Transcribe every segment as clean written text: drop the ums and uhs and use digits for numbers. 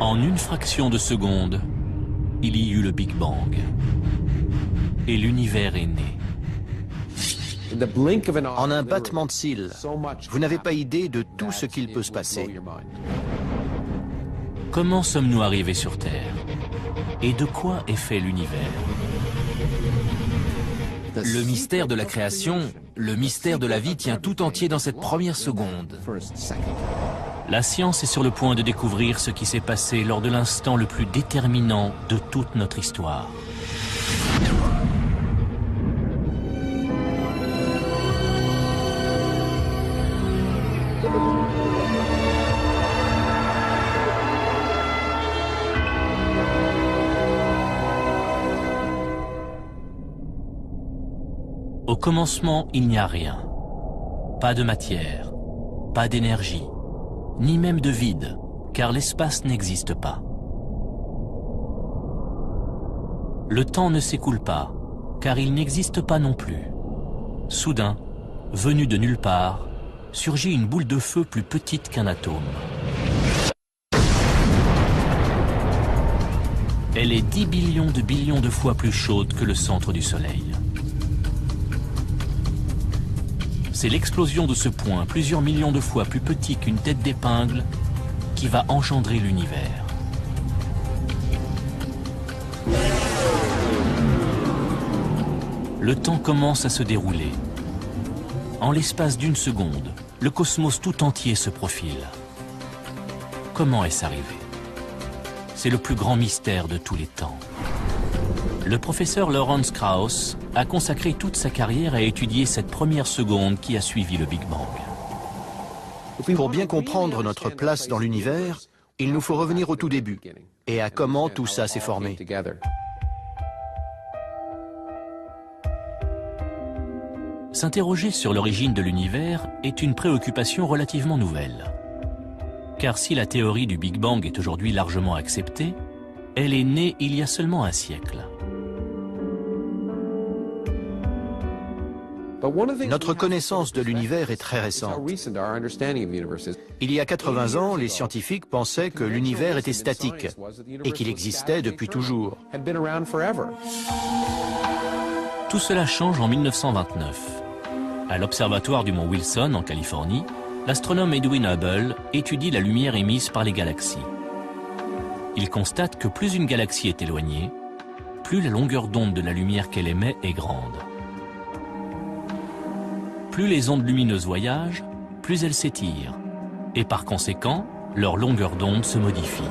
En une fraction de seconde, il y eut le Big Bang. Et l'univers est né. En un battement de cils, vous n'avez pas idée de tout ce qu'il peut se passer. Comment sommes-nous arrivés sur Terre? Et de quoi est fait l'univers? Le mystère de la création, le mystère de la vie tient tout entier dans cette première seconde. La science est sur le point de découvrir ce qui s'est passé lors de l'instant le plus déterminant de toute notre histoire. Au commencement, il n'y a rien. Pas de matière, pas d'énergie, ni même de vide, car l'espace n'existe pas. Le temps ne s'écoule pas, car il n'existe pas non plus. Soudain, venue de nulle part, surgit une boule de feu plus petite qu'un atome. Elle est 10 billions de fois plus chaude que le centre du Soleil. C'est l'explosion de ce point, plusieurs millions de fois plus petit qu'une tête d'épingle, qui va engendrer l'univers. Le temps commence à se dérouler. En l'espace d'une seconde, le cosmos tout entier se profile. Comment est-ce arrivé? C'est le plus grand mystère de tous les temps. Le professeur Lawrence Krauss a consacré toute sa carrière à étudier cette première seconde qui a suivi le Big Bang. Pour bien comprendre notre place dans l'univers, il nous faut revenir au tout début et à comment tout ça s'est formé. S'interroger sur l'origine de l'univers est une préoccupation relativement nouvelle. Car si la théorie du Big Bang est aujourd'hui largement acceptée, elle est née il y a seulement un siècle. Notre connaissance de l'univers est très récente. Il y a 80 ans, les scientifiques pensaient que l'univers était statique et qu'il existait depuis toujours. Tout cela change en 1929. À l'observatoire du mont Wilson, en Californie, l'astronome Edwin Hubble étudie la lumière émise par les galaxies. Il constate que plus une galaxie est éloignée, plus la longueur d'onde de la lumière qu'elle émet est grande. Plus les ondes lumineuses voyagent, plus elles s'étirent, et par conséquent, leur longueur d'onde se modifie.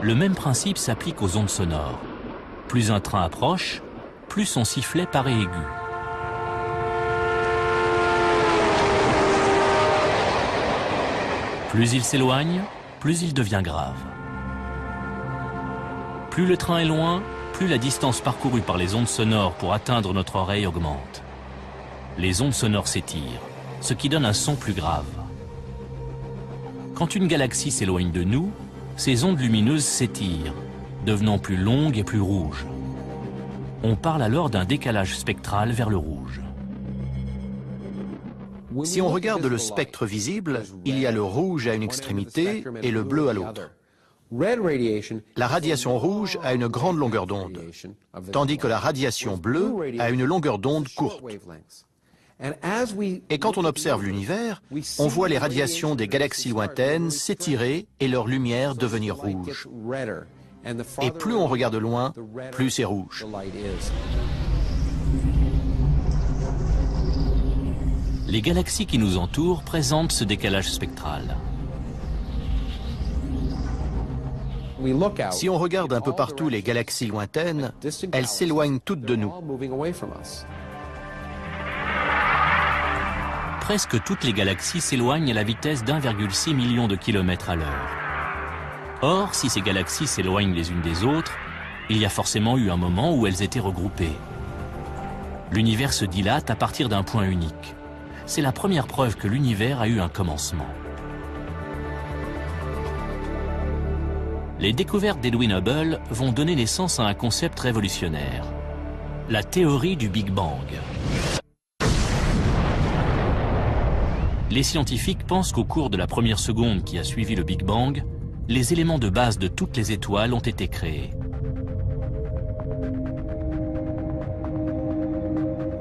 Le même principe s'applique aux ondes sonores. Plus un train approche, plus son sifflet paraît aigu. Plus il s'éloigne, plus il devient grave. Plus le train est loin, plus la distance parcourue par les ondes sonores pour atteindre notre oreille augmente. Les ondes sonores s'étirent, ce qui donne un son plus grave. Quand une galaxie s'éloigne de nous, ces ondes lumineuses s'étirent, devenant plus longues et plus rouges. On parle alors d'un décalage spectral vers le rouge. Si on regarde le spectre visible, il y a le rouge à une extrémité et le bleu à l'autre. La radiation rouge a une grande longueur d'onde, tandis que la radiation bleue a une longueur d'onde courte. Et quand on observe l'univers, on voit les radiations des galaxies lointaines s'étirer et leur lumière devenir rouge. Et plus on regarde loin, plus c'est rouge. Les galaxies qui nous entourent présentent ce décalage spectral. Si on regarde un peu partout les galaxies lointaines, elles s'éloignent toutes de nous. Presque toutes les galaxies s'éloignent à la vitesse d'1,6 million de kilomètres à l'heure. Or, si ces galaxies s'éloignent les unes des autres, il y a forcément eu un moment où elles étaient regroupées. L'univers se dilate à partir d'un point unique. C'est la première preuve que l'univers a eu un commencement. Les découvertes d'Edwin Hubble vont donner naissance à un concept révolutionnaire, la théorie du Big Bang. Les scientifiques pensent qu'au cours de la première seconde qui a suivi le Big Bang, les éléments de base de toutes les étoiles ont été créés.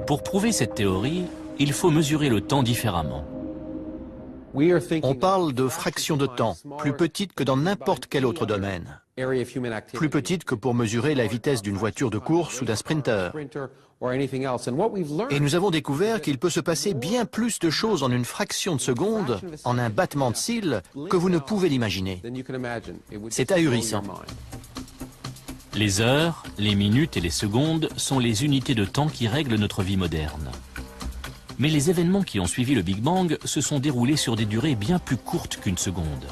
Pour prouver cette théorie, il faut mesurer le temps différemment. On parle de fraction de temps, plus petite que dans n'importe quel autre domaine. Plus petite que pour mesurer la vitesse d'une voiture de course ou d'un sprinter. Et nous avons découvert qu'il peut se passer bien plus de choses en une fraction de seconde, en un battement de cils, que vous ne pouvez l'imaginer. C'est ahurissant. Les heures, les minutes et les secondes sont les unités de temps qui règlent notre vie moderne. Mais les événements qui ont suivi le Big Bang se sont déroulés sur des durées bien plus courtes qu'une seconde.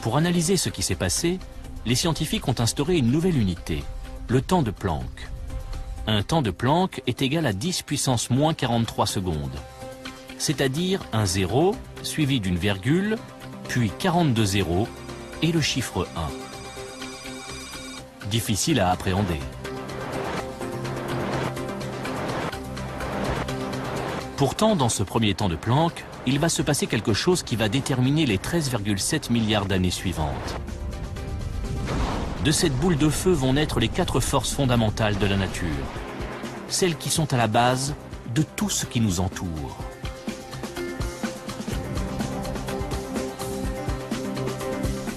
Pour analyser ce qui s'est passé, les scientifiques ont instauré une nouvelle unité, le temps de Planck. Un temps de Planck est égal à 10 puissance moins 43 secondes, c'est-à-dire un 0 suivi d'une virgule, puis 42 zéros et le chiffre 1. Difficile à appréhender. Pourtant, dans ce premier temps de Planck, il va se passer quelque chose qui va déterminer les 13,7 milliards d'années suivantes. De cette boule de feu vont naître les 4 forces fondamentales de la nature, celles qui sont à la base de tout ce qui nous entoure.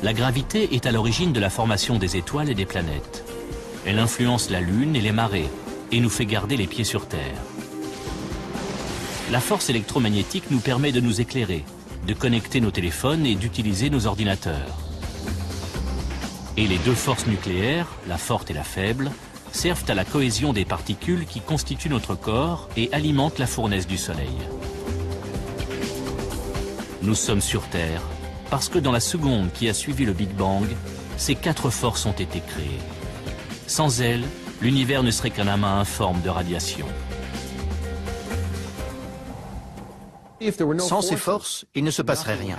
La gravité est à l'origine de la formation des étoiles et des planètes. Elle influence la Lune et les marées et nous fait garder les pieds sur Terre. La force électromagnétique nous permet de nous éclairer, de connecter nos téléphones et d'utiliser nos ordinateurs. Et les 2 forces nucléaires, la forte et la faible, servent à la cohésion des particules qui constituent notre corps et alimentent la fournaise du Soleil. Nous sommes sur Terre parce que dans la seconde qui a suivi le Big Bang, ces 4 forces ont été créées. Sans elles, l'univers ne serait qu'un amas informe de radiation. Sans ces forces, il ne se passerait rien.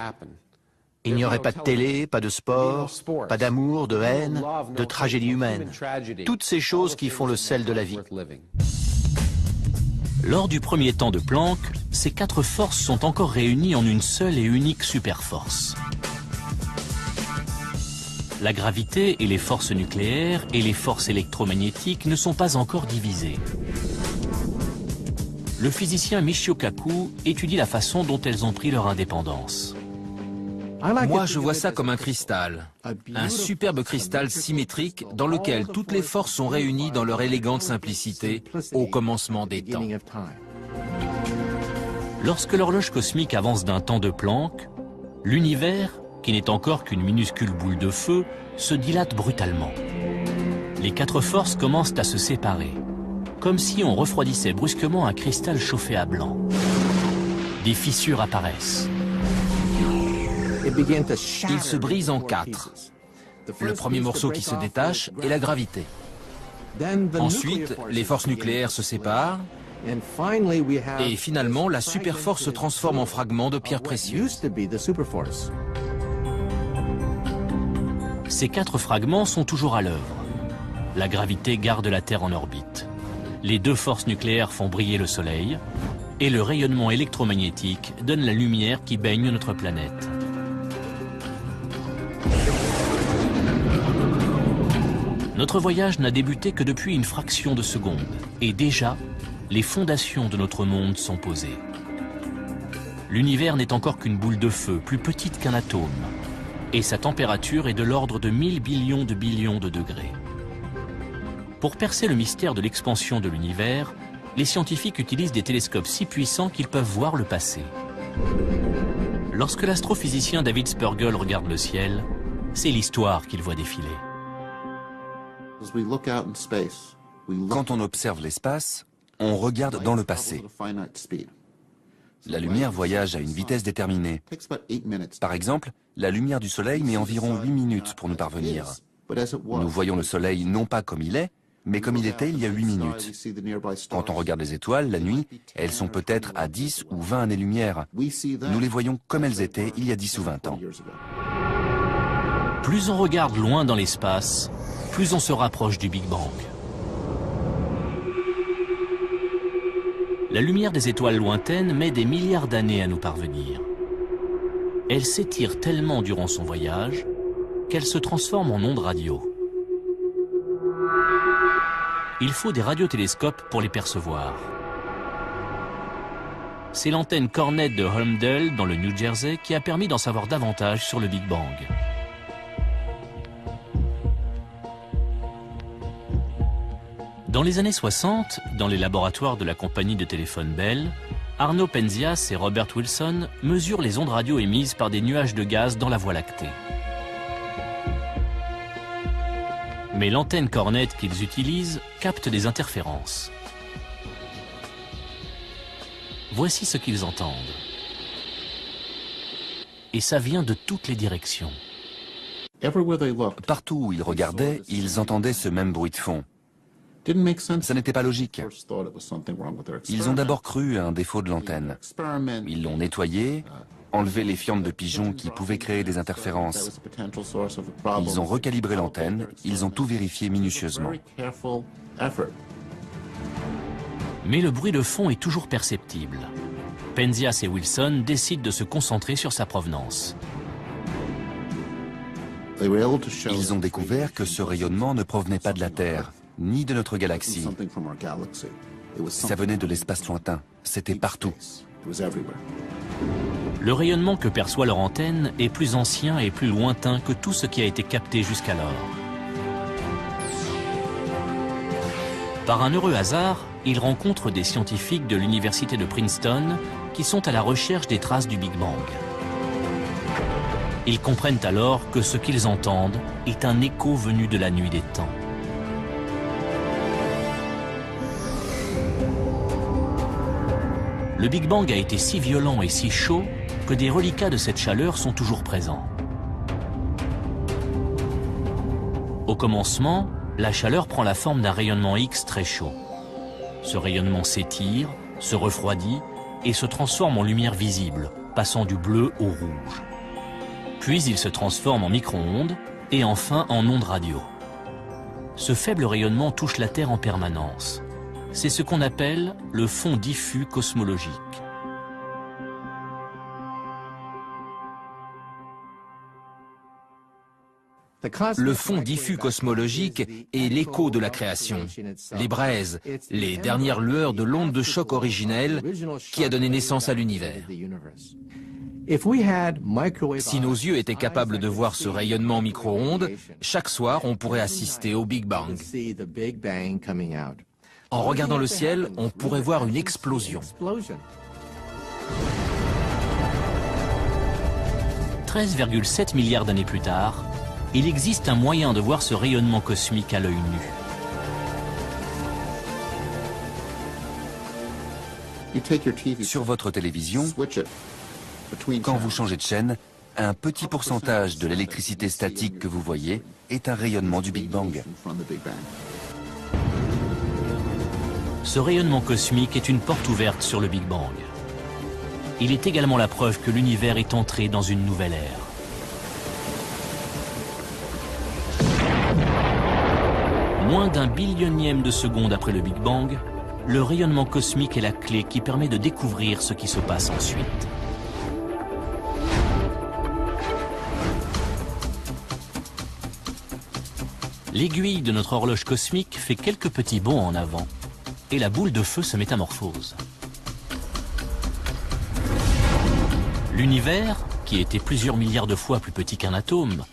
Il n'y aurait pas de télé, pas de sport, pas d'amour, de haine, de tragédie humaine. Toutes ces choses qui font le sel de la vie. Lors du premier temps de Planck, ces 4 forces sont encore réunies en une seule et unique superforce. La gravité et les forces nucléaires et les forces électromagnétiques ne sont pas encore divisées. Le physicien Michio Kaku étudie la façon dont elles ont pris leur indépendance. Moi, je vois ça comme un cristal. Un superbe cristal symétrique dans lequel toutes les forces sont réunies dans leur élégante simplicité au commencement des temps. Lorsque l'horloge cosmique avance d'un temps de Planck, l'univers, qui n'est encore qu'une minuscule boule de feu, se dilate brutalement. Les 4 forces commencent à se séparer, comme si on refroidissait brusquement un cristal chauffé à blanc. Des fissures apparaissent. Il se brise en 4. Le premier morceau qui se détache est la gravité. Ensuite, les forces nucléaires se séparent. Et finalement, la superforce se transforme en fragments de pierres précieuses. Ces 4 fragments sont toujours à l'œuvre. La gravité garde la Terre en orbite. Les 2 forces nucléaires font briller le Soleil. Et le rayonnement électromagnétique donne la lumière qui baigne notre planète. Notre voyage n'a débuté que depuis une fraction de seconde. Et déjà, les fondations de notre monde sont posées. L'univers n'est encore qu'une boule de feu, plus petite qu'un atome. Et sa température est de l'ordre de 1000 billions de degrés. Pour percer le mystère de l'expansion de l'univers, les scientifiques utilisent des télescopes si puissants qu'ils peuvent voir le passé. Lorsque l'astrophysicien David Spergel regarde le ciel, c'est l'histoire qu'il voit défiler. Quand on observe l'espace, on regarde dans le passé. La lumière voyage à une vitesse déterminée. Par exemple, la lumière du Soleil met environ 8 minutes pour nous parvenir. Nous voyons le Soleil non pas comme il est, mais comme il était il y a 8 minutes. Quand on regarde les étoiles, la nuit, elles sont peut-être à 10 ou 20 années-lumière. Nous les voyons comme elles étaient il y a 10 ou 20 ans. Plus on regarde loin dans l'espace, plus on se rapproche du Big Bang. La lumière des étoiles lointaines met des milliards d'années à nous parvenir. Elle s'étire tellement durant son voyage qu'elles se transforment en ondes radio. Il faut des radiotélescopes pour les percevoir. C'est l'antenne Cornette de Holmdel, dans le New Jersey, qui a permis d'en savoir davantage sur le Big Bang. Dans les années 60, dans les laboratoires de la compagnie de téléphone Bell, Arno Penzias et Robert Wilson mesurent les ondes radio émises par des nuages de gaz dans la Voie lactée. Mais l'antenne Cornette qu'ils utilisent capte des interférences. Voici ce qu'ils entendent. Et ça vient de toutes les directions. Partout où ils regardaient, ils entendaient ce même bruit de fond. Ça n'était pas logique. Ils ont d'abord cru à un défaut de l'antenne. Ils l'ont nettoyée, enlevé les fientes de pigeons qui pouvaient créer des interférences. Ils ont recalibré l'antenne, ils ont tout vérifié minutieusement. Mais le bruit de fond est toujours perceptible. Penzias et Wilson décident de se concentrer sur sa provenance. Ils ont découvert que ce rayonnement ne provenait pas de la Terre, ni de notre galaxie. Ça venait de l'espace lointain, c'était partout. Le rayonnement que perçoit leur antenne est plus ancien et plus lointain que tout ce qui a été capté jusqu'alors. Par un heureux hasard, ils rencontrent des scientifiques de l'université de Princeton qui sont à la recherche des traces du Big Bang. Ils comprennent alors que ce qu'ils entendent est un écho venu de la nuit des temps. Le Big Bang a été si violent et si chaud que des reliquats de cette chaleur sont toujours présents. Au commencement, la chaleur prend la forme d'un rayonnement X très chaud. Ce rayonnement s'étire, se refroidit et se transforme en lumière visible, passant du bleu au rouge. Puis il se transforme en micro-ondes et enfin en ondes radio. Ce faible rayonnement touche la Terre en permanence. C'est ce qu'on appelle le fond diffus cosmologique. Le fond diffus cosmologique est l'écho de la création, les braises, les dernières lueurs de l'onde de choc originelle qui a donné naissance à l'univers. Si nos yeux étaient capables de voir ce rayonnement en micro-ondes, chaque soir on pourrait assister au Big Bang. En regardant le ciel, on pourrait voir une explosion. 13,7 milliards d'années plus tard, il existe un moyen de voir ce rayonnement cosmique à l'œil nu. Sur votre télévision, quand vous changez de chaîne, un petit pourcentage de l'électricité statique que vous voyez est un rayonnement du Big Bang. Ce rayonnement cosmique est une porte ouverte sur le Big Bang. Il est également la preuve que l'univers est entré dans une nouvelle ère. Moins d'un billionième de seconde après le Big Bang, le rayonnement cosmique est la clé qui permet de découvrir ce qui se passe ensuite. L'aiguille de notre horloge cosmique fait quelques petits bonds en avant et la boule de feu se métamorphose. L'univers, qui était plusieurs milliards de fois plus petit qu'un atome,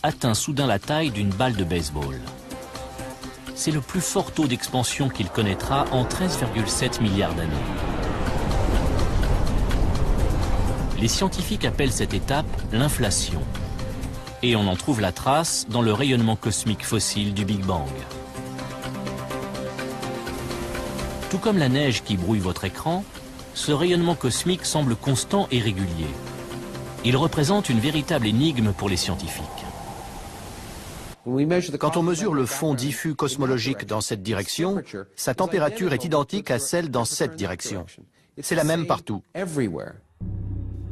atteint soudain la taille d'une balle de baseball. C'est le plus fort taux d'expansion qu'il connaîtra en 13,7 milliards d'années. Les scientifiques appellent cette étape l'inflation. Et on en trouve la trace dans le rayonnement cosmique fossile du Big Bang. Tout comme la neige qui brouille votre écran, ce rayonnement cosmique semble constant et régulier. Il représente une véritable énigme pour les scientifiques. Quand on mesure le fond diffus cosmologique dans cette direction, sa température est identique à celle dans cette direction. C'est la même partout.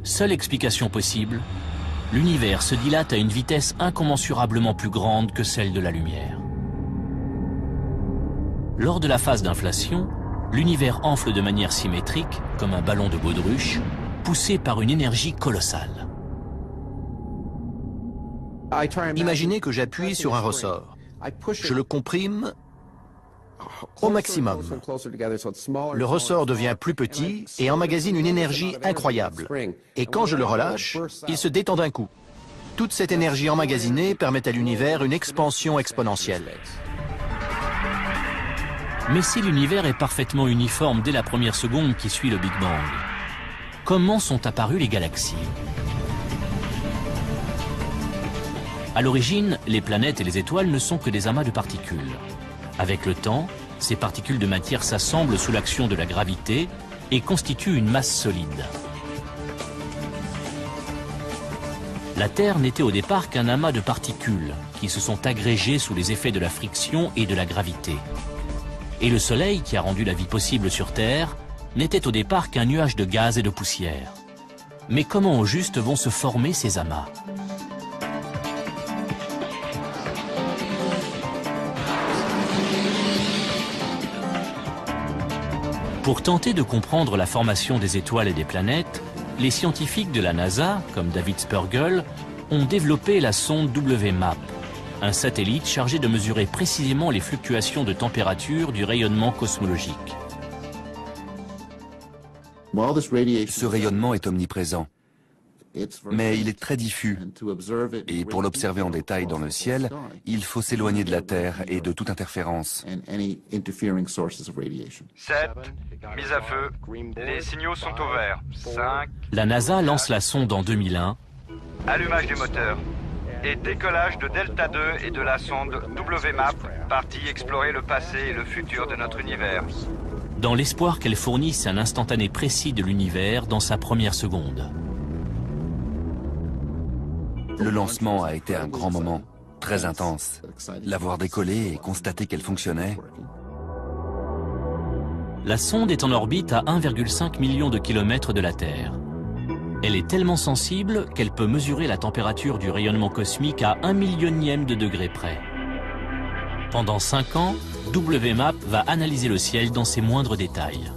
Seule explication possible, l'univers se dilate à une vitesse incommensurablement plus grande que celle de la lumière. Lors de la phase d'inflation, l'univers enfle de manière symétrique, comme un ballon de baudruche, poussé par une énergie colossale. Imaginez que j'appuie sur un ressort. Je le comprime au maximum. Le ressort devient plus petit et emmagasine une énergie incroyable. Et quand je le relâche, il se détend d'un coup. Toute cette énergie emmagasinée permet à l'univers une expansion exponentielle. Mais si l'univers est parfaitement uniforme dès la première seconde qui suit le Big Bang, comment sont apparues les galaxies? À l'origine, les planètes et les étoiles ne sont que des amas de particules. Avec le temps, ces particules de matière s'assemblent sous l'action de la gravité et constituent une masse solide. La Terre n'était au départ qu'un amas de particules qui se sont agrégées sous les effets de la friction et de la gravité. Et le Soleil, qui a rendu la vie possible sur Terre, n'était au départ qu'un nuage de gaz et de poussière. Mais comment au juste vont se former ces amas? Pour tenter de comprendre la formation des étoiles et des planètes, les scientifiques de la NASA, comme David Spergel, ont développé la sonde WMAP, un satellite chargé de mesurer précisément les fluctuations de température du rayonnement cosmologique. Ce rayonnement est omniprésent, mais il est très diffus. Et pour l'observer en détail dans le ciel, il faut s'éloigner de la Terre et de toute interférence. 7, mise à feu, les signaux sont au vert. 5, La NASA lance la sonde en 2001, allumage du moteur. Et décollage de Delta 2 et de la sonde WMAP, partie explorer le passé et le futur de notre univers. dans l'espoir qu'elle fournisse un instantané précis de l'univers dans sa première seconde. Le lancement a été un grand moment, très intense. L'avoir décollée et constater qu'elle fonctionnait. La sonde est en orbite à 1,5 million de kilomètres de la Terre. Elle est tellement sensible qu'elle peut mesurer la température du rayonnement cosmique à 1 millionième de degré près. Pendant 5 ans, WMAP va analyser le ciel dans ses moindres détails.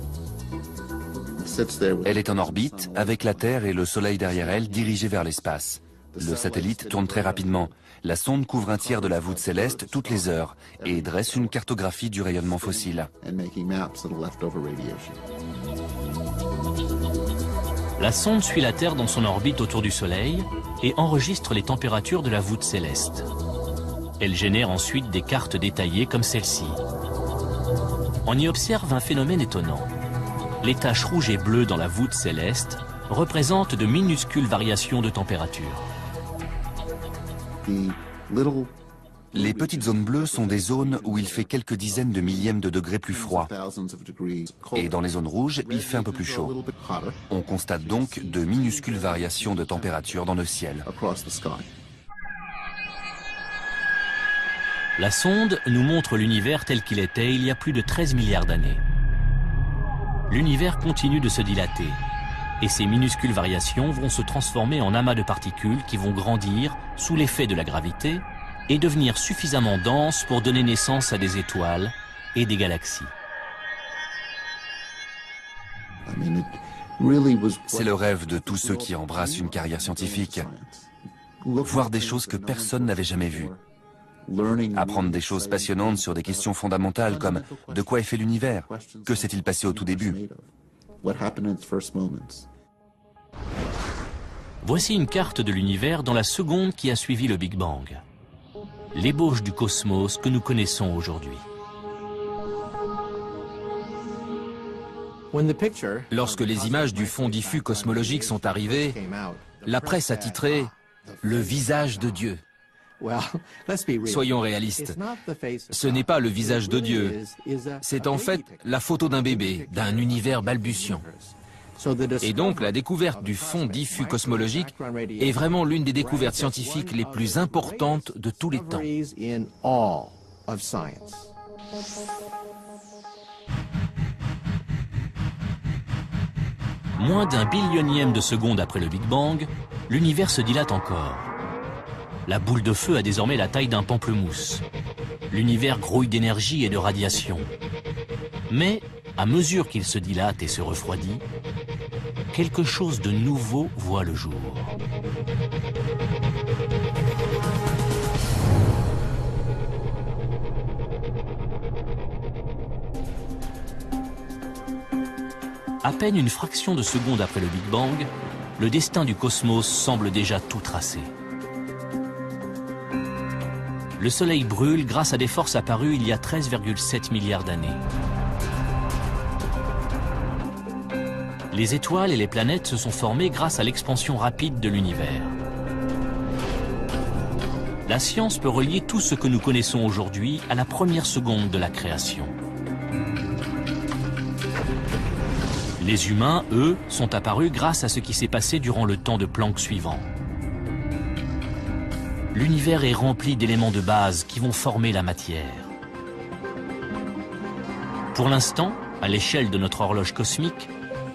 Elle est en orbite, avec la Terre et le Soleil derrière elle, dirigée vers l'espace. Le satellite tourne très rapidement. La sonde couvre un tiers de la voûte céleste toutes les heures et dresse une cartographie du rayonnement fossile. La sonde suit la Terre dans son orbite autour du Soleil et enregistre les températures de la voûte céleste. Elle génère ensuite des cartes détaillées comme celle-ci. On y observe un phénomène étonnant. Les taches rouges et bleues dans la voûte céleste représentent de minuscules variations de température. Les petites zones bleues sont des zones où il fait quelques dizaines de millièmes de degrés plus froid. Et dans les zones rouges, il fait un peu plus chaud. On constate donc de minuscules variations de température dans le ciel. La sonde nous montre l'univers tel qu'il était il y a plus de 13 milliards d'années. L'univers continue de se dilater. Et ces minuscules variations vont se transformer en amas de particules qui vont grandir sous l'effet de la gravité et devenir suffisamment denses pour donner naissance à des étoiles et des galaxies. C'est le rêve de tous ceux qui embrassent une carrière scientifique. Voir des choses que personne n'avait jamais vues. Apprendre des choses passionnantes sur des questions fondamentales comme de quoi est fait l'univers? Que s'est-il passé au tout début? Voici une carte de l'univers dans la seconde qui a suivi le Big Bang. L'ébauche du cosmos que nous connaissons aujourd'hui. Lorsque les images du fond diffus cosmologique sont arrivées, la presse a titré « Le visage de Dieu ». Soyons réalistes, ce n'est pas le visage de Dieu, c'est en fait la photo d'un bébé, d'un univers balbutiant. Et donc la découverte du fond diffus cosmologique est vraiment l'une des découvertes scientifiques les plus importantes de tous les temps. Moins d'un billionième de seconde après le Big Bang, l'univers se dilate encore. La boule de feu a désormais la taille d'un pamplemousse. L'univers grouille d'énergie et de radiation. Mais, à mesure qu'il se dilate et se refroidit, quelque chose de nouveau voit le jour. À peine une fraction de seconde après le Big Bang, le destin du cosmos semble déjà tout tracé. Le Soleil brûle grâce à des forces apparues il y a 13,7 milliards d'années. Les étoiles et les planètes se sont formées grâce à l'expansion rapide de l'univers. La science peut relier tout ce que nous connaissons aujourd'hui à la première seconde de la création. Les humains, eux, sont apparus grâce à ce qui s'est passé durant le temps de Planck suivant. L'univers est rempli d'éléments de base qui vont former la matière. Pour l'instant, à l'échelle de notre horloge cosmique,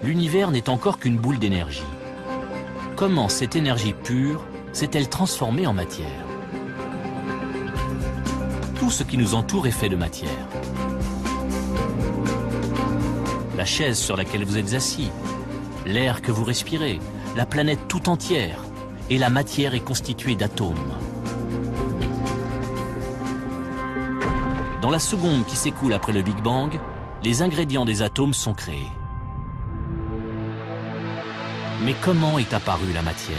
l'univers n'est encore qu'une boule d'énergie. Comment cette énergie pure s'est-elle transformée en matière? Tout ce qui nous entoure est fait de matière. La chaise sur laquelle vous êtes assis, l'air que vous respirez, la planète tout entière, et la matière est constituée d'atomes. Dans la seconde qui s'écoule après le Big Bang, les ingrédients des atomes sont créés. Mais comment est apparue la matière?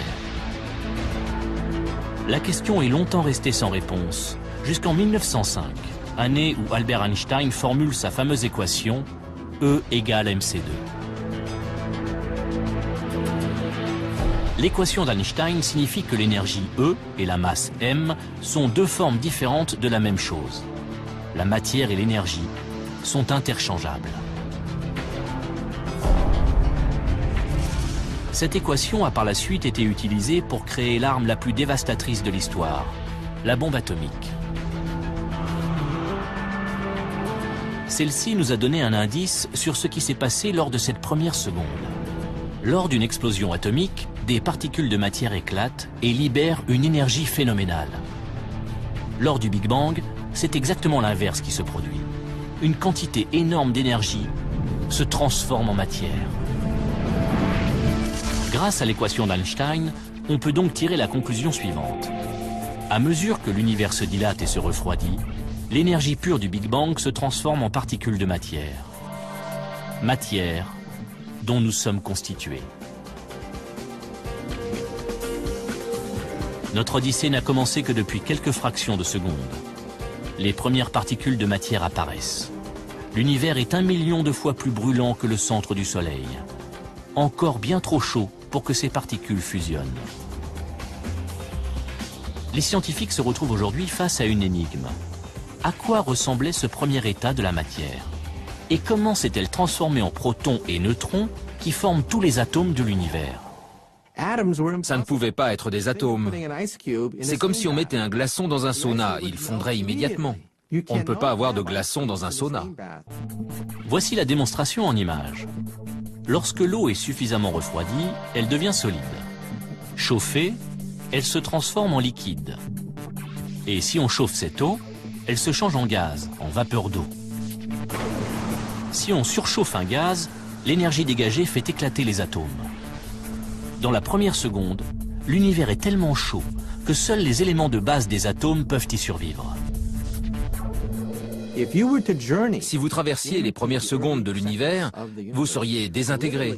La question est longtemps restée sans réponse, jusqu'en 1905, année où Albert Einstein formule sa fameuse équation E égale mc2. L'équation d'Einstein signifie que l'énergie E et la masse m sont deux formes différentes de la même chose. La matière et l'énergie sont interchangeables. Cette équation a par la suite été utilisée pour créer l'arme la plus dévastatrice de l'histoire, la bombe atomique. Celle-ci nous a donné un indice sur ce qui s'est passé lors de cette première seconde. Lors d'une explosion atomique, des particules de matière éclatent et libèrent une énergie phénoménale. Lors du Big Bang, c'est exactement l'inverse qui se produit. Une quantité énorme d'énergie se transforme en matière. Grâce à l'équation d'Einstein, on peut donc tirer la conclusion suivante. À mesure que l'univers se dilate et se refroidit, l'énergie pure du Big Bang se transforme en particules de matière. Matière dont nous sommes constitués. Notre odyssée n'a commencé que depuis quelques fractions de seconde. Les premières particules de matière apparaissent. L'univers est 1 million de fois plus brûlant que le centre du Soleil. Encore bien trop chaud pour que ces particules fusionnent. Les scientifiques se retrouvent aujourd'hui face à une énigme. À quoi ressemblait ce premier état de la matière? Et comment s'est-elle transformée en protons et neutrons qui forment tous les atomes de l'univers? Ça ne pouvait pas être des atomes. C'est comme si on mettait un glaçon dans un sauna, il fondrait immédiatement. On ne peut pas avoir de glaçon dans un sauna. Voici la démonstration en images. Lorsque l'eau est suffisamment refroidie, elle devient solide. Chauffée, elle se transforme en liquide. Et si on chauffe cette eau, elle se change en gaz, en vapeur d'eau. Si on surchauffe un gaz, l'énergie dégagée fait éclater les atomes. Dans la première seconde, l'univers est tellement chaud que seuls les éléments de base des atomes peuvent y survivre. Si vous traversiez les premières secondes de l'univers, vous seriez désintégré.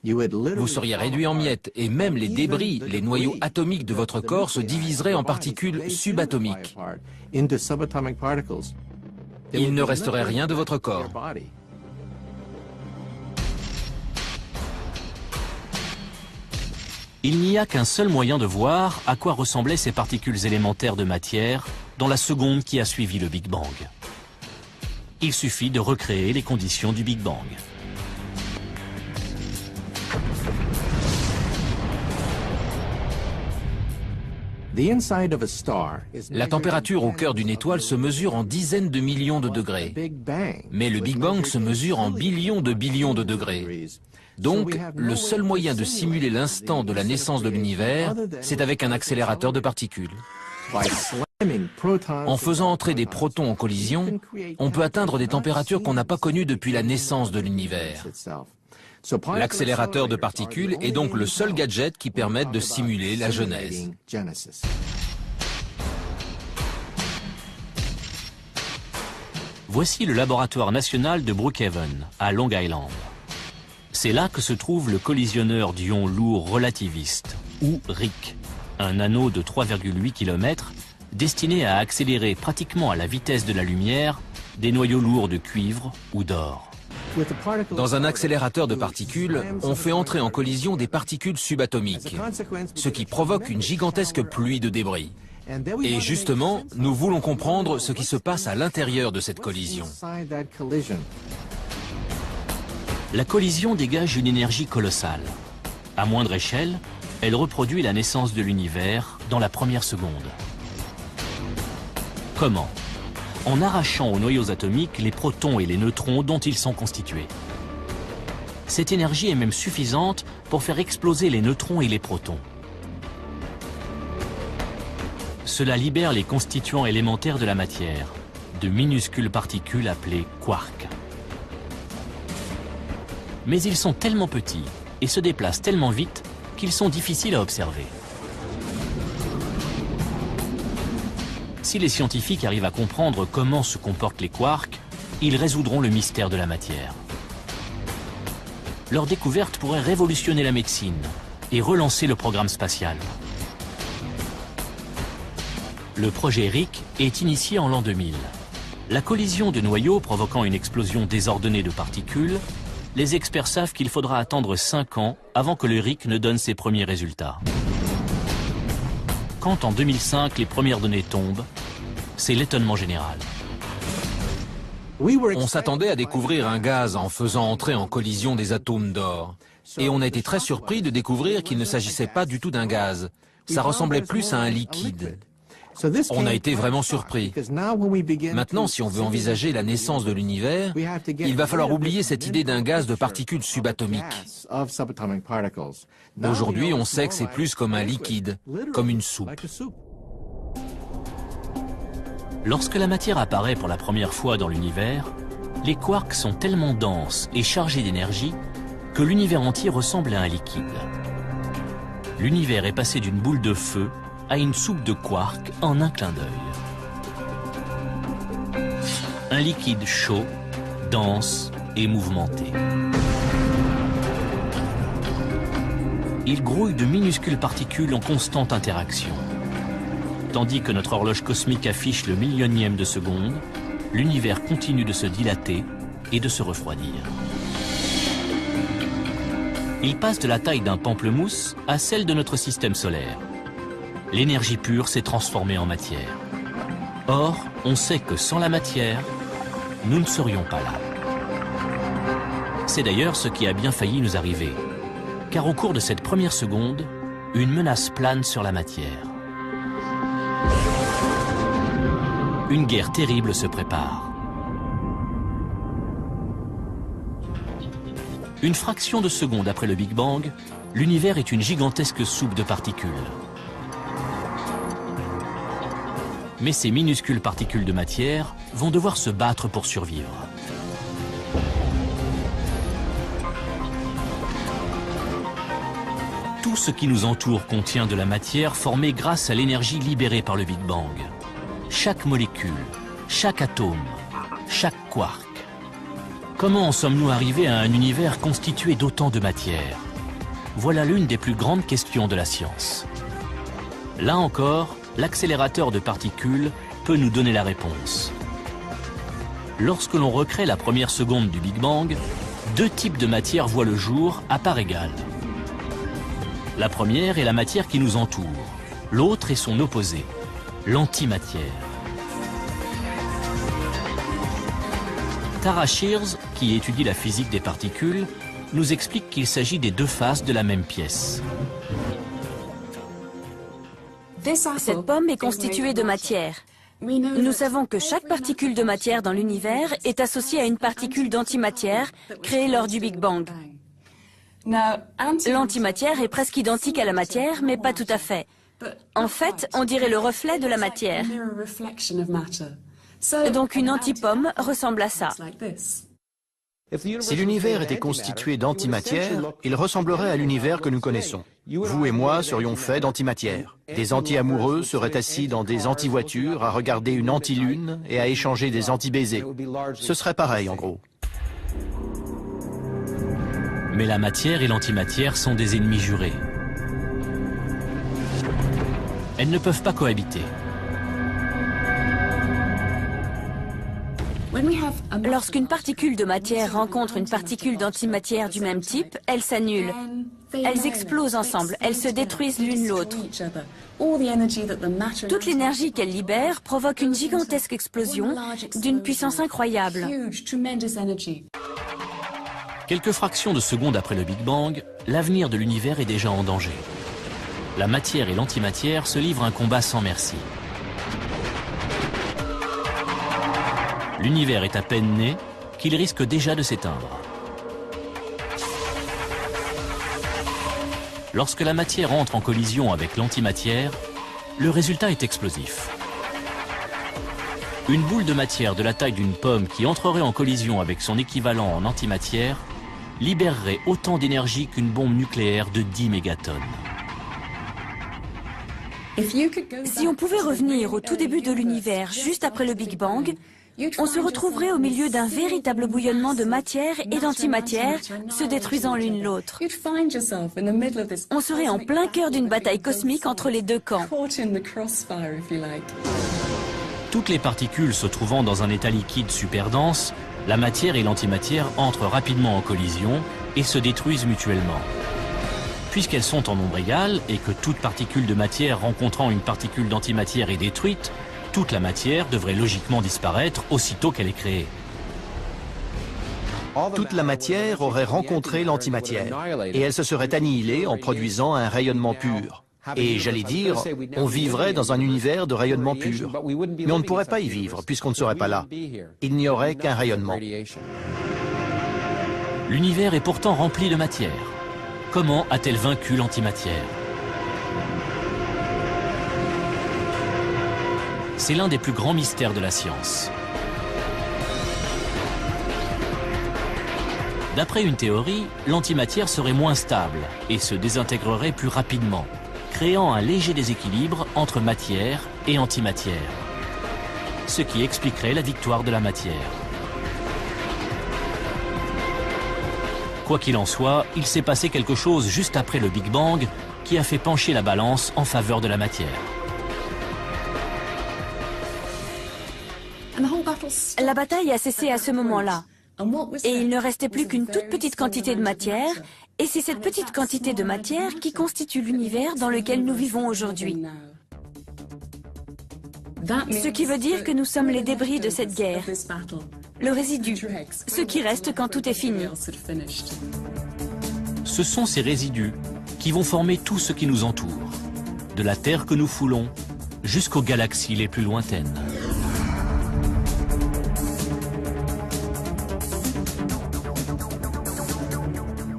Vous seriez réduit en miettes et même les débris, les noyaux atomiques de votre corps se diviseraient en particules subatomiques. Il ne resterait rien de votre corps. Il n'y a qu'un seul moyen de voir à quoi ressemblaient ces particules élémentaires de matière dans la seconde qui a suivi le Big Bang. Il suffit de recréer les conditions du Big Bang. La température au cœur d'une étoile se mesure en dizaines de millions de degrés. Mais le Big Bang se mesure en billions de degrés. Donc, le seul moyen de simuler l'instant de la naissance de l'univers, c'est avec un accélérateur de particules. En faisant entrer des protons en collision, on peut atteindre des températures qu'on n'a pas connues depuis la naissance de l'univers. L'accélérateur de particules est donc le seul gadget qui permette de simuler la genèse. Voici le laboratoire national de Brookhaven, à Long Island. C'est là que se trouve le collisionneur d'ions lourds relativistes, ou RIC, un anneau de 3,8 km destiné à accélérer pratiquement à la vitesse de la lumière des noyaux lourds de cuivre ou d'or. Dans un accélérateur de particules, on fait entrer en collision des particules subatomiques, ce qui provoque une gigantesque pluie de débris. Et justement, nous voulons comprendre ce qui se passe à l'intérieur de cette collision. La collision dégage une énergie colossale. À moindre échelle, elle reproduit la naissance de l'univers dans la première seconde. Comment? En arrachant aux noyaux atomiques les protons et les neutrons dont ils sont constitués. Cette énergie est même suffisante pour faire exploser les neutrons et les protons. Cela libère les constituants élémentaires de la matière, de minuscules particules appelées quarks. Mais ils sont tellement petits et se déplacent tellement vite qu'ils sont difficiles à observer. Si les scientifiques arrivent à comprendre comment se comportent les quarks, ils résoudront le mystère de la matière. Leur découverte pourrait révolutionner la médecine et relancer le programme spatial. Le projet RIC est initié en l'an 2000. La collision de noyaux provoquant une explosion désordonnée de particules, les experts savent qu'il faudra attendre 5 ans avant que le RIC ne donne ses premiers résultats. Quand en 2005 les premières données tombent, c'est l'étonnement général. On s'attendait à découvrir un gaz en faisant entrer en collision des atomes d'or. Et on a été très surpris de découvrir qu'il ne s'agissait pas du tout d'un gaz. Ça ressemblait plus à un liquide. On a été vraiment surpris. Maintenant, si on veut envisager la naissance de l'univers, il va falloir oublier cette idée d'un gaz de particules subatomiques. Aujourd'hui, on sait que c'est plus comme un liquide, comme une soupe. Lorsque la matière apparaît pour la première fois dans l'univers, les quarks sont tellement denses et chargés d'énergie que l'univers entier ressemble à un liquide. L'univers est passé d'une boule de feu à une soupe de quarks en un clin d'œil. Un liquide chaud, dense et mouvementé. Il grouille de minuscules particules en constante interaction. Tandis que notre horloge cosmique affiche le millionième de seconde, l'univers continue de se dilater et de se refroidir. Il passe de la taille d'un pamplemousse à celle de notre système solaire. L'énergie pure s'est transformée en matière. Or, on sait que sans la matière, nous ne serions pas là. C'est d'ailleurs ce qui a bien failli nous arriver. Car au cours de cette première seconde, une menace plane sur la matière. Une guerre terrible se prépare. Une fraction de seconde après le Big Bang, l'univers est une gigantesque soupe de particules. Mais ces minuscules particules de matière vont devoir se battre pour survivre. Tout ce qui nous entoure contient de la matière formée grâce à l'énergie libérée par le Big Bang. Chaque molécule, chaque atome, chaque quark. Comment en sommes-nous arrivés à un univers constitué d'autant de matière? Voilà l'une des plus grandes questions de la science. Là encore, l'accélérateur de particules peut nous donner la réponse. Lorsque l'on recrée la première seconde du Big Bang, deux types de matière voient le jour à part égale. La première est la matière qui nous entoure, l'autre est son opposé, l'antimatière. Tara Shears, qui étudie la physique des particules, nous explique qu'il s'agit des deux faces de la même pièce. Cette pomme est constituée de matière. Nous savons que chaque particule de matière dans l'univers est associée à une particule d'antimatière créée lors du Big Bang. L'antimatière est presque identique à la matière, mais pas tout à fait. En fait, on dirait le reflet de la matière. Donc une antipomme ressemble à ça. Si l'univers était constitué d'antimatière, il ressemblerait à l'univers que nous connaissons. Vous et moi serions faits d'antimatière. Des anti-amoureux seraient assis dans des anti-voitures à regarder une anti-lune et à échanger des anti-baisers. Ce serait pareil en gros. Mais la matière et l'antimatière sont des ennemis jurés. Elles ne peuvent pas cohabiter. Lorsqu'une particule de matière rencontre une particule d'antimatière du même type, elles s'annulent. Elles explosent ensemble, elles se détruisent l'une l'autre. Toute l'énergie qu'elles libèrent provoque une gigantesque explosion d'une puissance incroyable. Quelques fractions de secondes après le Big Bang, l'avenir de l'univers est déjà en danger. La matière et l'antimatière se livrent un combat sans merci. L'univers est à peine né qu'il risque déjà de s'éteindre. Lorsque la matière entre en collision avec l'antimatière, le résultat est explosif. Une boule de matière de la taille d'une pomme qui entrerait en collision avec son équivalent en antimatière libérerait autant d'énergie qu'une bombe nucléaire de 10 mégatonnes. Si on pouvait revenir au tout début de l'univers, juste après le Big Bang, on se retrouverait au milieu d'un véritable bouillonnement de matière et d'antimatière se détruisant l'une l'autre. On serait en plein cœur d'une bataille cosmique entre les deux camps. Toutes les particules se trouvant dans un état liquide super dense, la matière et l'antimatière entrent rapidement en collision et se détruisent mutuellement. Puisqu'elles sont en nombre égal et que toute particule de matière rencontrant une particule d'antimatière est détruite, toute la matière devrait logiquement disparaître aussitôt qu'elle est créée. Toute la matière aurait rencontré l'antimatière et elle se serait annihilée en produisant un rayonnement pur. Et j'allais dire, on vivrait dans un univers de rayonnement pur. Mais on ne pourrait pas y vivre puisqu'on ne serait pas là. Il n'y aurait qu'un rayonnement. L'univers est pourtant rempli de matière. Comment a-t-elle vaincu l'antimatière ? C'est l'un des plus grands mystères de la science. D'après une théorie, l'antimatière serait moins stable et se désintégrerait plus rapidement, créant un léger déséquilibre entre matière et antimatière, ce qui expliquerait la victoire de la matière. Quoi qu'il en soit, il s'est passé quelque chose juste après le Big Bang qui a fait pencher la balance en faveur de la matière. La bataille a cessé à ce moment-là. Et il ne restait plus qu'une toute petite quantité de matière, et c'est cette petite quantité de matière qui constitue l'univers dans lequel nous vivons aujourd'hui. Ce qui veut dire que nous sommes les débris de cette guerre, le résidu, ce qui reste quand tout est fini. Ce sont ces résidus qui vont former tout ce qui nous entoure, de la Terre que nous foulons jusqu'aux galaxies les plus lointaines.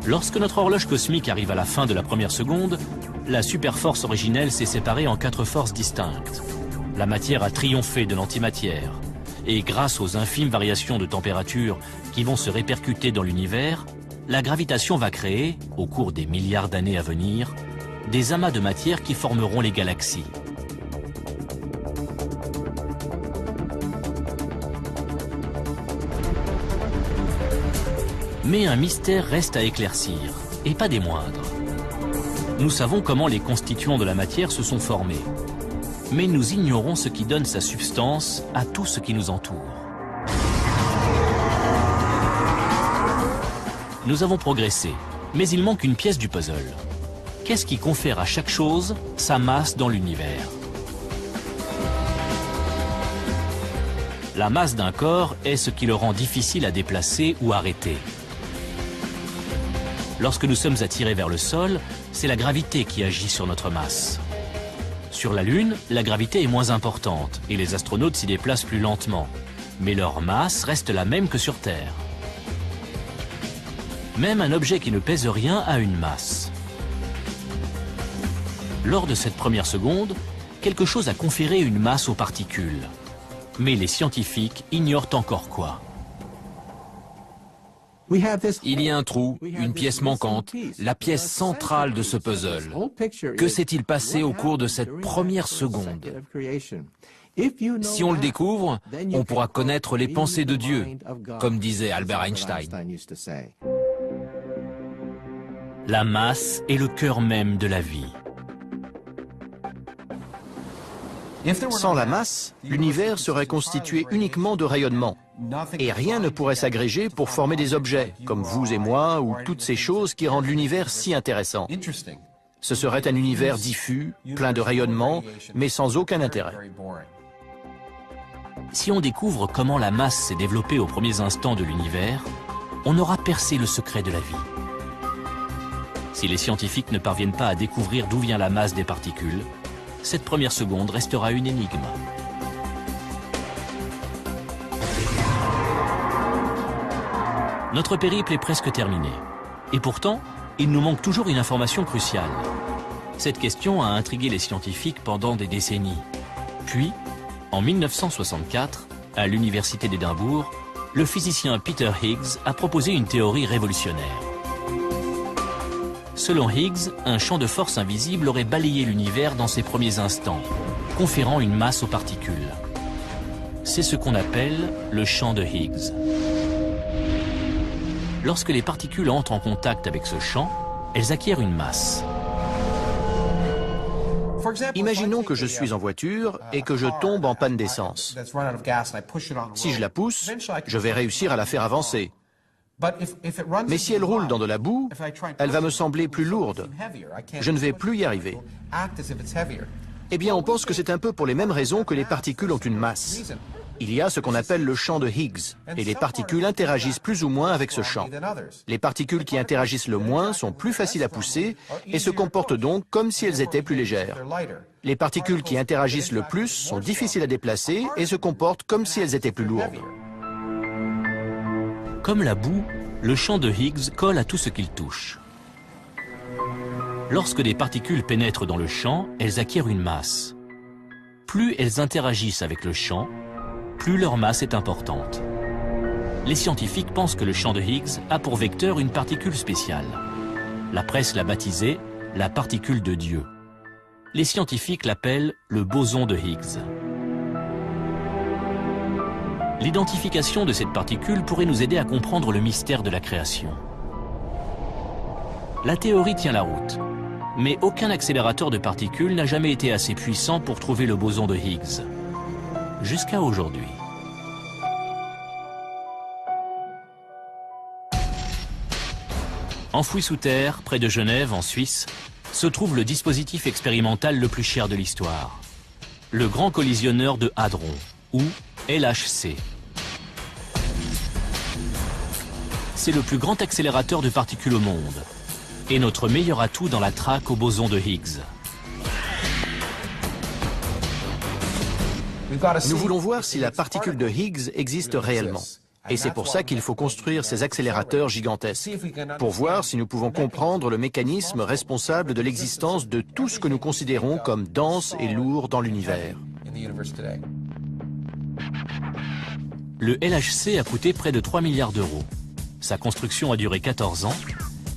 Lorsque notre horloge cosmique arrive à la fin de la première seconde, la superforce originelle s'est séparée en 4 forces distinctes. La matière a triomphé de l'antimatière. Et grâce aux infimes variations de température qui vont se répercuter dans l'univers, la gravitation va créer, au cours des milliards d'années à venir, des amas de matière qui formeront les galaxies. Mais un mystère reste à éclaircir, et pas des moindres. Nous savons comment les constituants de la matière se sont formés, mais nous ignorons ce qui donne sa substance à tout ce qui nous entoure. Nous avons progressé, mais il manque une pièce du puzzle. Qu'est-ce qui confère à chaque chose sa masse dans l'univers ? La masse d'un corps est ce qui le rend difficile à déplacer ou arrêter. Lorsque nous sommes attirés vers le sol, c'est la gravité qui agit sur notre masse. Sur la Lune, la gravité est moins importante et les astronautes s'y déplacent plus lentement. Mais leur masse reste la même que sur Terre. Même un objet qui ne pèse rien a une masse. Lors de cette première seconde, quelque chose a conféré une masse aux particules. Mais les scientifiques ignorent encore quoi. Il y a un trou, une pièce manquante, la pièce centrale de ce puzzle. Que s'est-il passé au cours de cette première seconde ? Si on le découvre, on pourra connaître les pensées de Dieu, comme disait Albert Einstein. La masse est le cœur même de la vie. Sans la masse, l'univers serait constitué uniquement de rayonnement. Et rien ne pourrait s'agréger pour former des objets, comme vous et moi, ou toutes ces choses qui rendent l'univers si intéressant. Ce serait un univers diffus, plein de rayonnement, mais sans aucun intérêt. Si on découvre comment la masse s'est développée aux premiers instants de l'univers, on aura percé le secret de la vie. Si les scientifiques ne parviennent pas à découvrir d'où vient la masse des particules, cette première seconde restera une énigme. Notre périple est presque terminé. Et pourtant, il nous manque toujours une information cruciale. Cette question a intrigué les scientifiques pendant des décennies. Puis, en 1964, à l'université d'Édimbourg, le physicien Peter Higgs a proposé une théorie révolutionnaire. Selon Higgs, un champ de force invisible aurait balayé l'univers dans ses premiers instants, conférant une masse aux particules. C'est ce qu'on appelle le champ de Higgs. Lorsque les particules entrent en contact avec ce champ, elles acquièrent une masse. Imaginons que je suis en voiture et que je tombe en panne d'essence. Si je la pousse, je vais réussir à la faire avancer. Mais si elle roule dans de la boue, elle va me sembler plus lourde. Je ne vais plus y arriver. Eh bien, on pense que c'est un peu pour les mêmes raisons que les particules ont une masse. Il y a ce qu'on appelle le champ de Higgs, et les particules interagissent plus ou moins avec ce champ. Les particules qui interagissent le moins sont plus faciles à pousser et se comportent donc comme si elles étaient plus légères. Les particules qui interagissent le plus sont difficiles à déplacer et se comportent comme si elles étaient plus lourdes. Comme la boue, le champ de Higgs colle à tout ce qu'il touche. Lorsque des particules pénètrent dans le champ, elles acquièrent une masse. Plus elles interagissent avec le champ, plus leur masse est importante. Les scientifiques pensent que le champ de Higgs a pour vecteur une particule spéciale. La presse l'a baptisée la particule de Dieu. Les scientifiques l'appellent le boson de Higgs. L'identification de cette particule pourrait nous aider à comprendre le mystère de la création. La théorie tient la route, mais aucun accélérateur de particules n'a jamais été assez puissant pour trouver le boson de Higgs. Jusqu'à aujourd'hui. Enfoui sous terre, près de Genève, en Suisse, se trouve le dispositif expérimental le plus cher de l'histoire. Le Grand Collisionneur de Hadron, ou LHC. C'est le plus grand accélérateur de particules au monde, et notre meilleur atout dans la traque au boson de Higgs. Nous voulons voir si la particule de Higgs existe réellement. Et c'est pour ça qu'il faut construire ces accélérateurs gigantesques, pour voir si nous pouvons comprendre le mécanisme responsable de l'existence de tout ce que nous considérons comme dense et lourd dans l'univers. Le LHC a coûté près de 3 milliards d'euros. Sa construction a duré 14 ans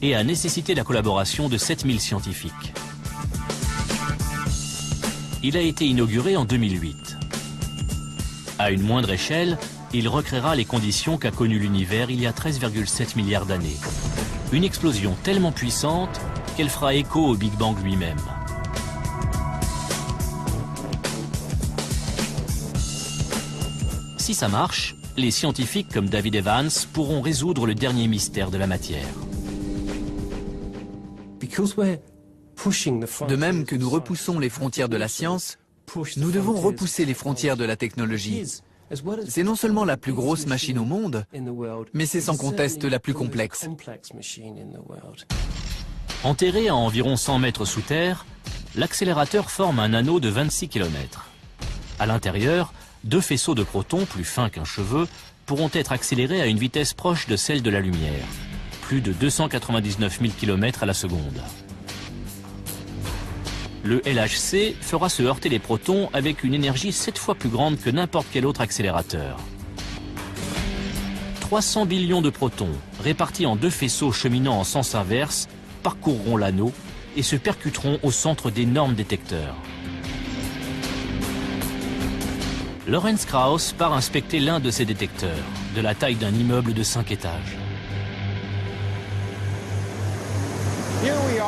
et a nécessité la collaboration de 7000 scientifiques. Il a été inauguré en 2008. À une moindre échelle, il recréera les conditions qu'a connues l'univers il y a 13,7 milliards d'années. Une explosion tellement puissante qu'elle fera écho au Big Bang lui-même. Si ça marche, les scientifiques comme David Evans pourront résoudre le dernier mystère de la matière. De même que nous repoussons les frontières de la science, nous devons repousser les frontières de la technologie. C'est non seulement la plus grosse machine au monde, mais c'est sans conteste la plus complexe. Enterré à environ 100 mètres sous terre, l'accélérateur forme un anneau de 26 km. À l'intérieur, 2 faisceaux de protons plus fins qu'un cheveu pourront être accélérés à une vitesse proche de celle de la lumière, plus de 299 000 km à la seconde. Le LHC fera se heurter les protons avec une énergie 7 fois plus grande que n'importe quel autre accélérateur. 300 billions de protons, répartis en 2 faisceaux cheminant en sens inverse, parcourront l'anneau et se percuteront au centre d'énormes détecteurs. Lawrence Krauss part inspecter l'un de ces détecteurs, de la taille d'un immeuble de 5 étages.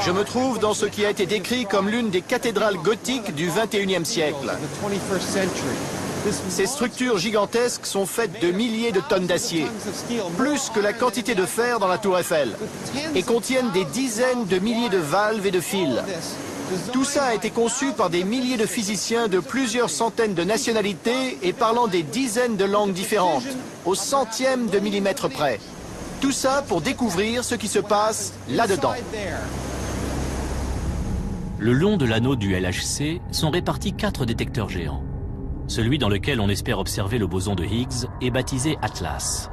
Je me trouve dans ce qui a été décrit comme l'une des cathédrales gothiques du XXIe siècle. Ces structures gigantesques sont faites de milliers de tonnes d'acier, plus que la quantité de fer dans la tour Eiffel, et contiennent des dizaines de milliers de valves et de fils. Tout ça a été conçu par des milliers de physiciens de plusieurs centaines de nationalités et parlant des dizaines de langues différentes, au centième de millimètre près. Tout ça pour découvrir ce qui se passe là-dedans. Le long de l'anneau du LHC sont répartis 4 détecteurs géants. Celui dans lequel on espère observer le boson de Higgs est baptisé Atlas.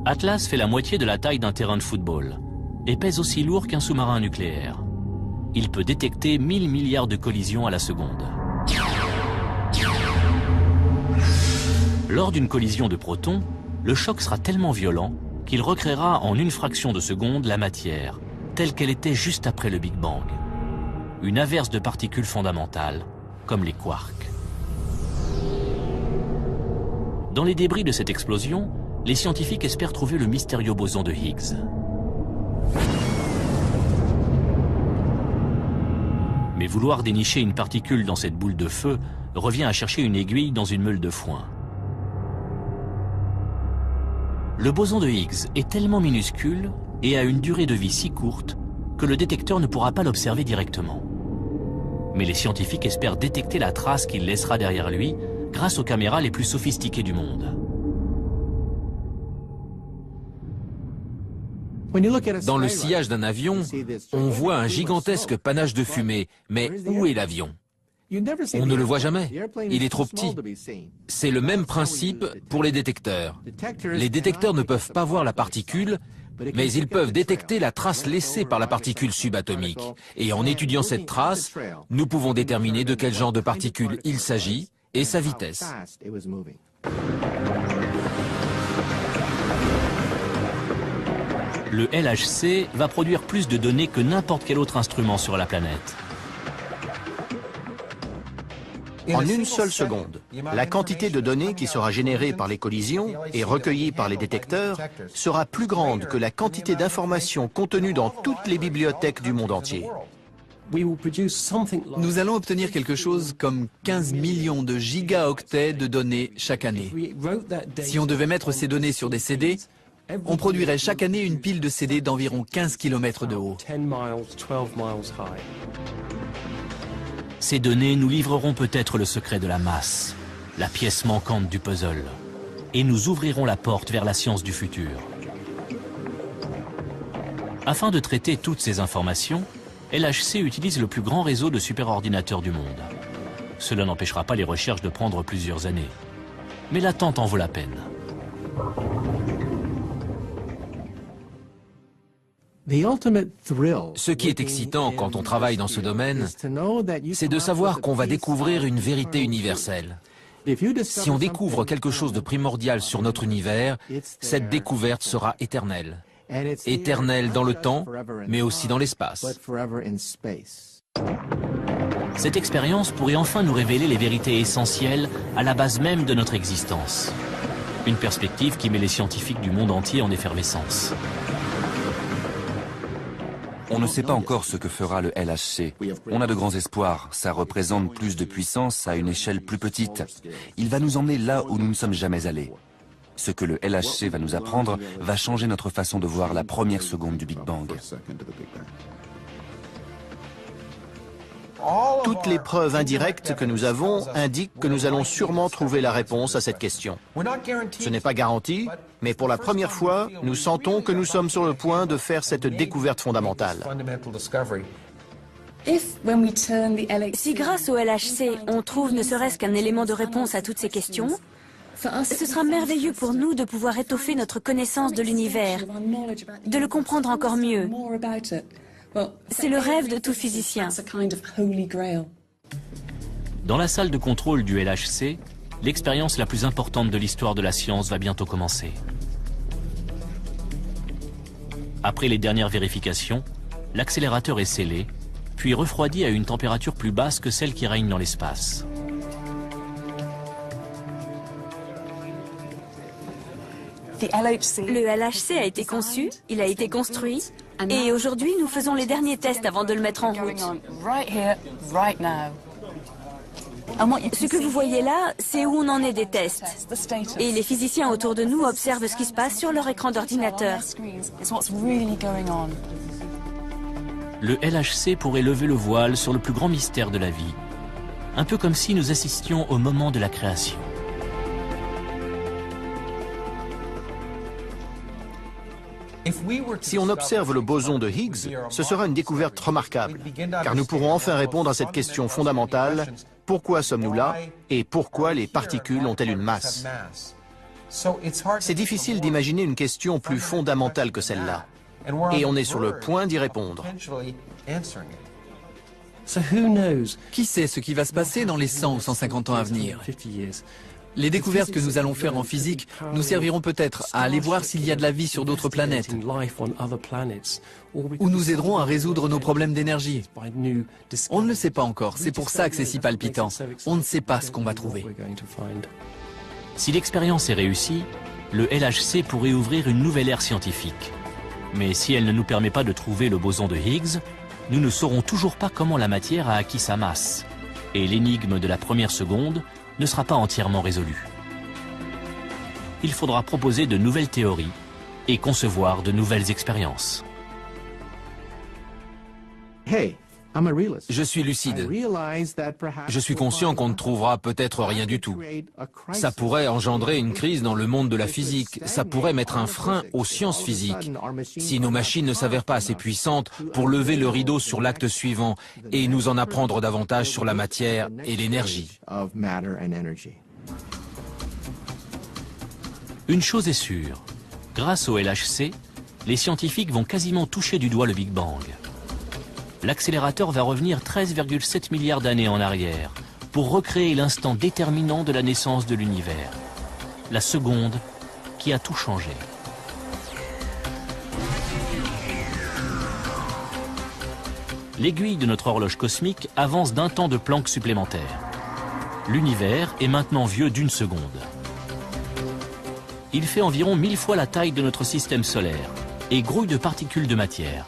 Atlas fait la moitié de la taille d'un terrain de football et pèse aussi lourd qu'un sous-marin nucléaire. Il peut détecter 1000 milliards de collisions à la seconde. Lors d'une collision de protons, le choc sera tellement violent qu'il recréera en une fraction de seconde la matière, telle qu'elle était juste après le Big Bang. Une averse de particules fondamentales, comme les quarks. Dans les débris de cette explosion, les scientifiques espèrent trouver le mystérieux boson de Higgs. Mais vouloir dénicher une particule dans cette boule de feu revient à chercher une aiguille dans une meule de foin. Le boson de Higgs est tellement minuscule et a une durée de vie si courte que le détecteur ne pourra pas l'observer directement. Mais les scientifiques espèrent détecter la trace qu'il laissera derrière lui grâce aux caméras les plus sophistiquées du monde. Dans le sillage d'un avion, on voit un gigantesque panache de fumée. Mais où est l'avion? On ne le voit jamais. Il est trop petit. C'est le même principe pour les détecteurs. Les détecteurs ne peuvent pas voir la particule, mais ils peuvent détecter la trace laissée par la particule subatomique. Et en étudiant cette trace, nous pouvons déterminer de quel genre de particule il s'agit et sa vitesse. Le LHC va produire plus de données que n'importe quel autre instrument sur la planète. En une seule seconde, la quantité de données qui sera générée par les collisions et recueillie par les détecteurs sera plus grande que la quantité d'informations contenues dans toutes les bibliothèques du monde entier. Nous allons obtenir quelque chose comme 15 millions de gigaoctets de données chaque année. Si on devait mettre ces données sur des CD, on produirait chaque année une pile de CD d'environ 15 km de haut. Ces données nous livreront peut-être le secret de la masse, la pièce manquante du puzzle, et nous ouvrirons la porte vers la science du futur. Afin de traiter toutes ces informations, LHC utilise le plus grand réseau de superordinateurs du monde. Cela n'empêchera pas les recherches de prendre plusieurs années. Mais l'attente en vaut la peine. Ce qui est excitant quand on travaille dans ce domaine, c'est de savoir qu'on va découvrir une vérité universelle. Si on découvre quelque chose de primordial sur notre univers, cette découverte sera éternelle. Éternelle dans le temps, mais aussi dans l'espace. Cette expérience pourrait enfin nous révéler les vérités essentielles à la base même de notre existence. Une perspective qui met les scientifiques du monde entier en effervescence. On ne sait pas encore ce que fera le LHC. On a de grands espoirs. Ça représente plus de puissance à une échelle plus petite. Il va nous emmener là où nous ne sommes jamais allés. Ce que le LHC va nous apprendre va changer notre façon de voir la première seconde du Big Bang. Toutes les preuves indirectes que nous avons indiquent que nous allons sûrement trouver la réponse à cette question. Ce n'est pas garanti, mais pour la première fois, nous sentons que nous sommes sur le point de faire cette découverte fondamentale. Si grâce au LHC, on trouve ne serait-ce qu'un élément de réponse à toutes ces questions, ce sera merveilleux pour nous de pouvoir étoffer notre connaissance de l'univers, de le comprendre encore mieux. C'est le rêve de tout physicien. Dans la salle de contrôle du LHC, l'expérience la plus importante de l'histoire de la science va bientôt commencer. Après les dernières vérifications, l'accélérateur est scellé, puis refroidi à une température plus basse que celle qui règne dans l'espace. Le LHC a été conçu, il a été construit, Et aujourd'hui, nous faisons les derniers tests avant de le mettre en route. Ce que vous voyez là, c'est où on en est des tests. Et les physiciens autour de nous observent ce qui se passe sur leur écran d'ordinateur. Le LHC pourrait lever le voile sur le plus grand mystère de la vie. Un peu comme si nous assistions au moment de la création. Si on observe le boson de Higgs, ce sera une découverte remarquable, car nous pourrons enfin répondre à cette question fondamentale: pourquoi sommes-nous là et pourquoi les particules ont-elles une masse? C'est difficile d'imaginer une question plus fondamentale que celle-là, et on est sur le point d'y répondre. Qui sait ce qui va se passer dans les 100 ou 150 ans à venir? Les découvertes que nous allons faire en physique nous serviront peut-être à aller voir s'il y a de la vie sur d'autres planètes, ou nous aideront à résoudre nos problèmes d'énergie. On ne le sait pas encore, c'est pour ça que c'est si palpitant. On ne sait pas ce qu'on va trouver. Si l'expérience est réussie, le LHC pourrait ouvrir une nouvelle ère scientifique. Mais si elle ne nous permet pas de trouver le boson de Higgs, nous ne saurons toujours pas comment la matière a acquis sa masse. Et l'énigme de la première seconde ne sera pas entièrement résolue. Il faudra proposer de nouvelles théories et concevoir de nouvelles expériences. Je suis lucide. Je suis conscient qu'on ne trouvera peut-être rien du tout. Ça pourrait engendrer une crise dans le monde de la physique. Ça pourrait mettre un frein aux sciences physiques. Si nos machines ne s'avèrent pas assez puissantes pour lever le rideau sur l'acte suivant et nous en apprendre davantage sur la matière et l'énergie. Une chose est sûre, grâce au LHC, les scientifiques vont quasiment toucher du doigt le Big Bang. L'accélérateur va revenir 13,7 milliards d'années en arrière pour recréer l'instant déterminant de la naissance de l'univers, la seconde qui a tout changé. L'aiguille de notre horloge cosmique avance d'un temps de Planck supplémentaire. L'univers est maintenant vieux d'une seconde. Il fait environ 1000 fois la taille de notre système solaire et grouille de particules de matière.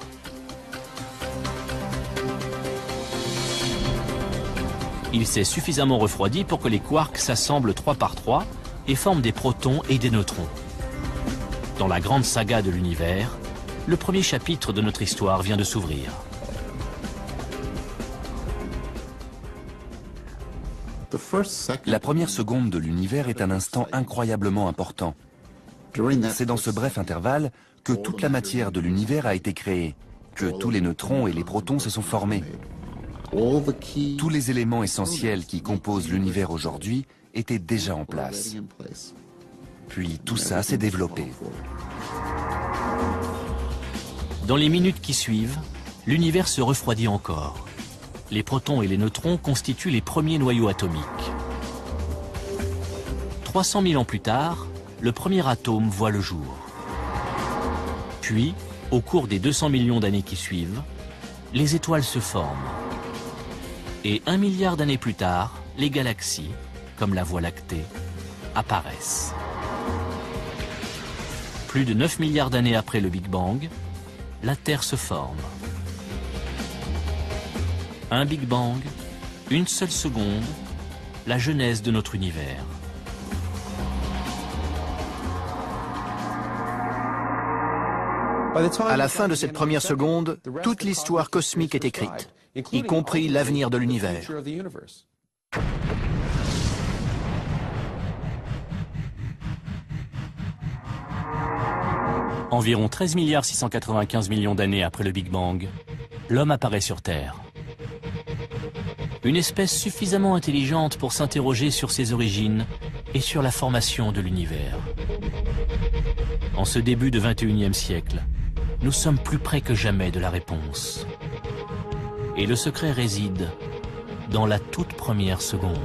Il s'est suffisamment refroidi pour que les quarks s'assemblent 3 par 3 et forment des protons et des neutrons. Dans la grande saga de l'univers, le premier chapitre de notre histoire vient de s'ouvrir. La première seconde de l'univers est un instant incroyablement important. C'est dans ce bref intervalle que toute la matière de l'univers a été créée, que tous les neutrons et les protons se sont formés. Tous les éléments essentiels qui composent l'univers aujourd'hui étaient déjà en place. Puis tout ça s'est développé. Dans les minutes qui suivent, l'univers se refroidit encore. Les protons et les neutrons constituent les premiers noyaux atomiques. 300 000 ans plus tard, le premier atome voit le jour. Puis, au cours des 200 millions d'années qui suivent, les étoiles se forment. Et 1 milliard d'années plus tard, les galaxies, comme la Voie lactée, apparaissent. Plus de 9 milliards d'années après le Big Bang, la Terre se forme. Un Big Bang, une seule seconde, la genèse de notre univers. À la fin de cette première seconde, toute l'histoire cosmique est écrite, y compris l'avenir de l'univers. Environ 13 695 millions d'années après le Big Bang, l'homme apparaît sur Terre. Une espèce suffisamment intelligente pour s'interroger sur ses origines et sur la formation de l'univers. En ce début de 21e siècle, nous sommes plus près que jamais de la réponse. Et le secret réside dans la toute première seconde.